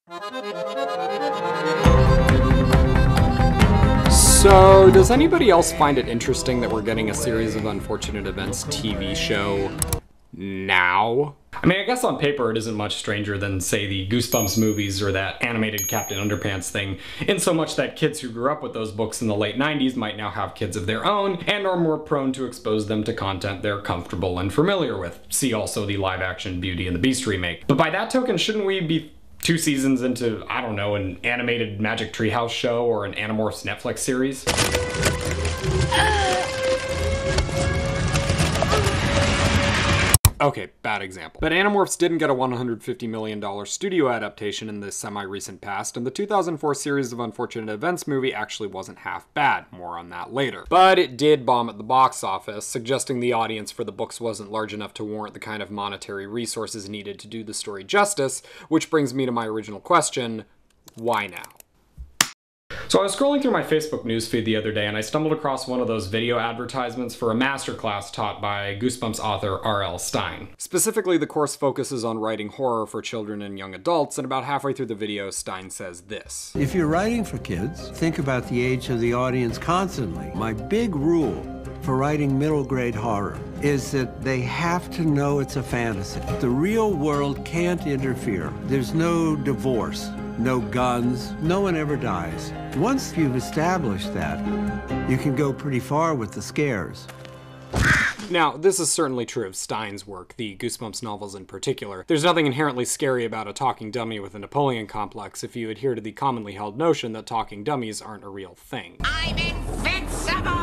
So, does anybody else find it interesting that we're getting a Series of Unfortunate Events TV show now? I mean, I guess on paper it isn't much stranger than, say, the Goosebumps movies or that animated Captain Underpants thing, in so much that kids who grew up with those books in the late 90s might now have kids of their own and are more prone to expose them to content they're comfortable and familiar with. See also the live-action Beauty and the Beast remake. But by that token, shouldn't we be 2 seasons into, I don't know, an animated Magic Treehouse show or an Animorphs Netflix series? Okay, bad example. But Animorphs didn't get a $150 million studio adaptation in the semi-recent past, and the 2004 Series of Unfortunate Events movie actually wasn't half bad. More on that later. But it did bomb at the box office, suggesting the audience for the books wasn't large enough to warrant the kind of monetary resources needed to do the story justice, which brings me to my original question: why now? So I was scrolling through my Facebook newsfeed the other day and I stumbled across one of those video advertisements for a masterclass taught by Goosebumps author R.L. Stine. Specifically, the course focuses on writing horror for children and young adults, and about halfway through the video, Stine says this. If you're writing for kids, think about the age of the audience constantly. My big rule for writing middle grade horror is that they have to know it's a fantasy. The real world can't interfere. There's no divorce, no guns, no one ever dies. Once you've established that, you can go pretty far with the scares. Now, this is certainly true of Stine's work, the Goosebumps novels in particular. There's nothing inherently scary about a talking dummy with a Napoleon complex if you adhere to the commonly held notion that talking dummies aren't a real thing. I'm invincible!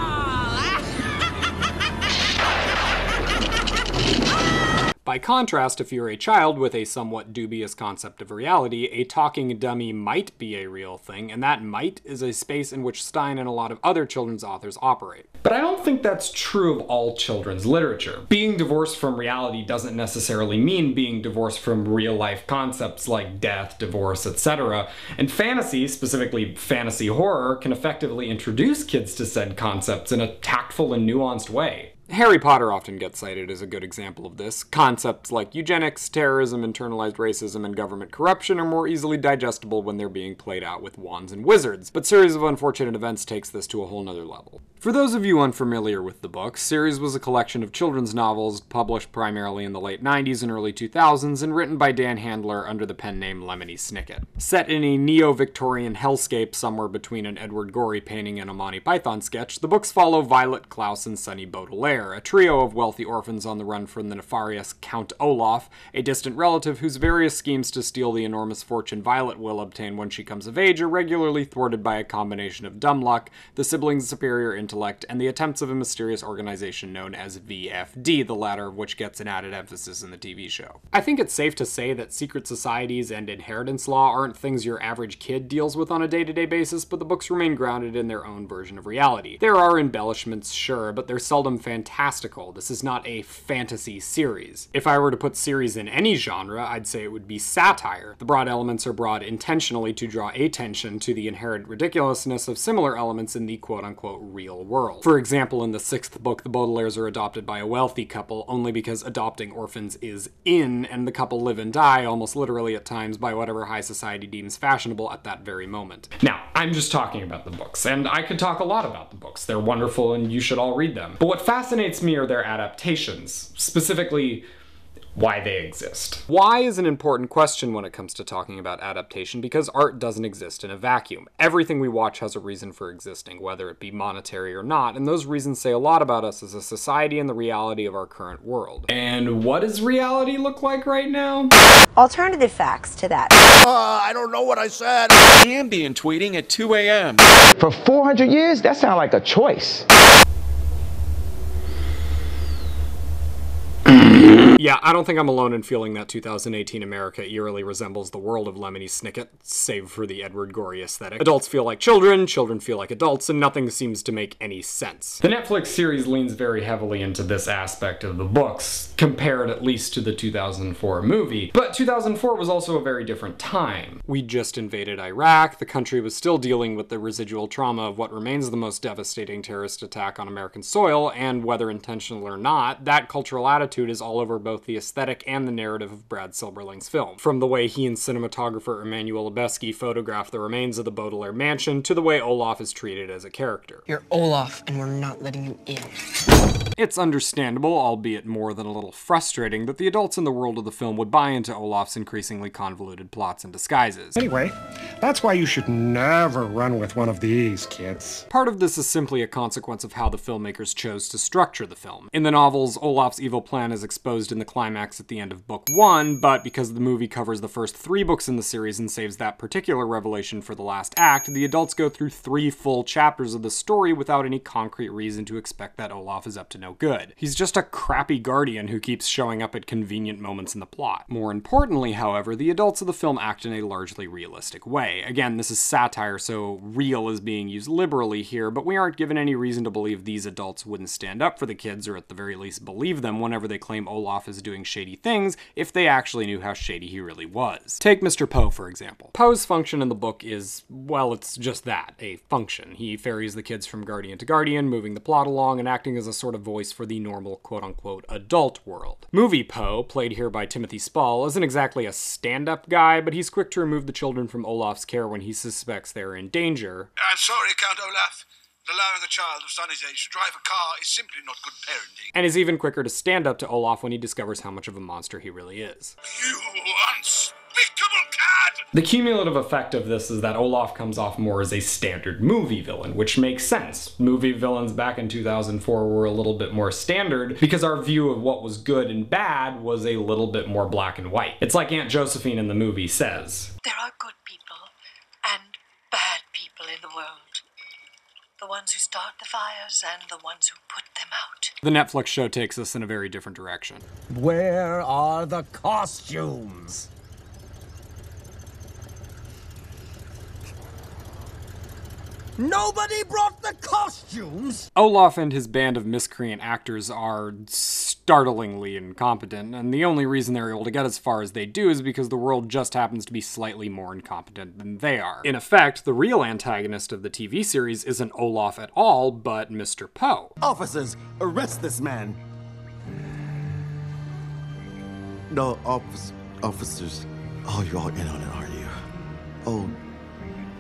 By contrast, if you're a child with a somewhat dubious concept of reality, a talking dummy might be a real thing, and that might is a space in which Stine and a lot of other children's authors operate. But I don't think that's true of all children's literature. Being divorced from reality doesn't necessarily mean being divorced from real-life concepts like death, divorce, etc. And fantasy, specifically fantasy horror, can effectively introduce kids to said concepts in a tactful and nuanced way. Harry Potter often gets cited as a good example of this. Concepts like eugenics, terrorism, internalized racism, and government corruption are more easily digestible when they're being played out with wands and wizards, but Series of Unfortunate Events takes this to a whole nother level. For those of you unfamiliar with the book, Series was a collection of children's novels published primarily in the late 90s and early 2000s and written by Dan Handler under the pen name Lemony Snicket. Set in a neo-Victorian hellscape somewhere between an Edward Gorey painting and a Monty Python sketch, the books follow Violet, Klaus, and Sunny Baudelaire, a trio of wealthy orphans on the run from the nefarious Count Olaf, a distant relative whose various schemes to steal the enormous fortune Violet will obtain when she comes of age are regularly thwarted by a combination of dumb luck, the siblings' superior intellect, and the attempts of a mysterious organization known as VFD, the latter of which gets an added emphasis in the TV show. I think it's safe to say that secret societies and inheritance law aren't things your average kid deals with on a day-to-day basis, but the books remain grounded in their own version of reality. There are embellishments, sure, but they're seldom fantastical. This is not a fantasy series. If I were to put series in any genre, I'd say it would be satire. The broad elements are broad intentionally to draw attention to the inherent ridiculousness of similar elements in the quote-unquote real world. For example, in the 6th book, the Baudelaires are adopted by a wealthy couple only because adopting orphans is in, and the couple live and die, almost literally at times, by whatever high society deems fashionable at that very moment. Now, I'm just talking about the books, and I could talk a lot about the books. They're wonderful and you should all read them. But what fascinates me are their adaptations, specifically why they exist. Why is an important question when it comes to talking about adaptation, because art doesn't exist in a vacuum. Everything we watch has a reason for existing, whether it be monetary or not, and those reasons say a lot about us as a society and the reality of our current world. And what does reality look like right now? Alternative facts to that. I don't know what I said. Ambient tweeting at 2 a.m. For 400 years, that sounds like a choice. Yeah, I don't think I'm alone in feeling that 2018 America eerily resembles the world of Lemony Snicket, save for the Edward Gorey aesthetic. Adults feel like children feel like adults, and nothing seems to make any sense. The Netflix series leans very heavily into this aspect of the books, compared at least to the 2004 movie. But 2004 was also a very different time. We just invaded Iraq, the country was still dealing with the residual trauma of what remains the most devastating terrorist attack on American soil, and whether intentional or not, that cultural attitude is all over both both the aesthetic and the narrative of Brad Silberling's film. From the way he and cinematographer Emmanuel Lubezki photograph the remains of the Baudelaire mansion, to the way Olaf is treated as a character. You're Olaf, and we're not letting you in. It's understandable, albeit more than a little frustrating, that the adults in the world of the film would buy into Olaf's increasingly convoluted plots and disguises. Anyway, that's why you should never run with one of these, kids. Part of this is simply a consequence of how the filmmakers chose to structure the film. In the novels, Olaf's evil plan is exposed in the climax at the end of book 1, but because the movie covers the first 3 books in the series and saves that particular revelation for the last act, the adults go through 3 full chapters of the story without any concrete reason to expect that Olaf is up to no good. He's just a crappy guardian who keeps showing up at convenient moments in the plot. More importantly, however, the adults of the film act in a largely realistic way. Again, this is satire, so real is being used liberally here, but we aren't given any reason to believe these adults wouldn't stand up for the kids, or at the very least believe them whenever they claim Olaf is doing shady things, if they actually knew how shady he really was. Take Mr. Poe, for example. Poe's function in the book is, well, it's just that, a function. He ferries the kids from guardian to guardian, moving the plot along and acting as a sort of voice for the normal quote-unquote adult world. Movie Poe, played here by Timothy Spall, isn't exactly a stand-up guy, but he's quick to remove the children from Olaf's care when he suspects they're in danger. I'm sorry, Count Olaf. Allowing a child of Sonny's age to drive a car is simply not good parenting. And is even quicker to stand up to Olaf when he discovers how much of a monster he really is. You unspeakable cad! The cumulative effect of this is that Olaf comes off more as a standard movie villain, which makes sense. Movie villains back in 2004 were a little bit more standard because our view of what was good and bad was a little bit more black and white. It's like Aunt Josephine in the movie says, "There are good people and bad people in the world. The ones who start the fires and the ones who put them out." The Netflix show takes us in a very different direction. Where are the costumes? Nobody brought the costumes! Olaf and his band of miscreant actors are startlingly incompetent, and the only reason they're able to get as far as they do is because the world just happens to be slightly more incompetent than they are. In effect, the real antagonist of the TV series isn't Olaf at all, but Mr. Poe. Officers, arrest this man. No, officers. Oh, you're all in on it, aren't you?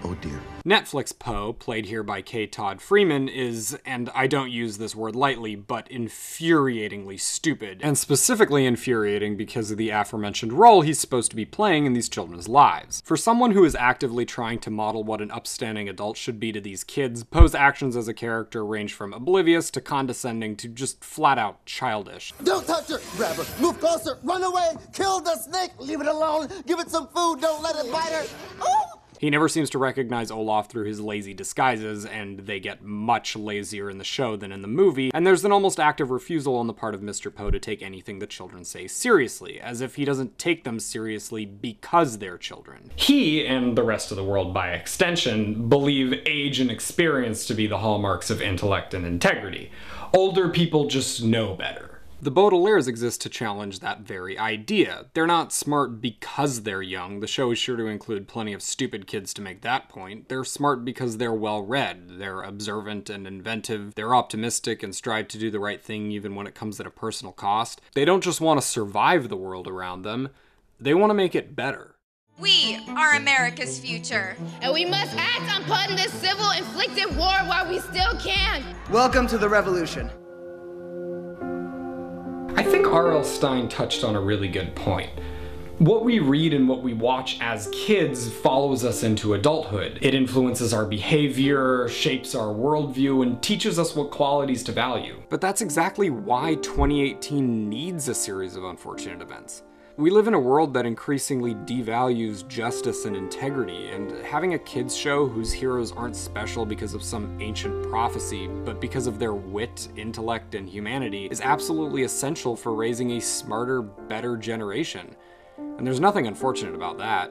Oh dear. Netflix Poe, played here by K. Todd Freeman, is, and I don't use this word lightly, but infuriatingly stupid. And specifically infuriating because of the aforementioned role he's supposed to be playing in these children's lives. For someone who is actively trying to model what an upstanding adult should be to these kids, Poe's actions as a character range from oblivious to condescending to just flat out childish. Don't touch her! Grab her! Move closer! Run away! Kill the snake! Leave it alone! Give it some food! Don't let it bite her! Oh! He never seems to recognize Olaf through his lazy disguises, and they get much lazier in the show than in the movie, and there's an almost active refusal on the part of Mr. Poe to take anything the children say seriously, as if he doesn't take them seriously because they're children. He, and the rest of the world by extension, believe age and experience to be the hallmarks of intellect and integrity. Older people just know better. The Baudelaires exist to challenge that very idea. They're not smart because they're young. The show is sure to include plenty of stupid kids to make that point. They're smart because they're well-read. They're observant and inventive. They're optimistic and strive to do the right thing even when it comes at a personal cost. They don't just want to survive the world around them. They want to make it better. We are America's future. And we must act on putting this civil-inflicted war while we still can. Welcome to the revolution. I think R.L. Stine touched on a really good point. What we read and what we watch as kids follows us into adulthood. It influences our behavior, shapes our worldview, and teaches us what qualities to value. But that's exactly why 2018 needs a series of unfortunate events. We live in a world that increasingly devalues justice and integrity, and having a kids show whose heroes aren't special because of some ancient prophecy, but because of their wit, intellect, and humanity is absolutely essential for raising a smarter, better generation. And there's nothing unfortunate about that.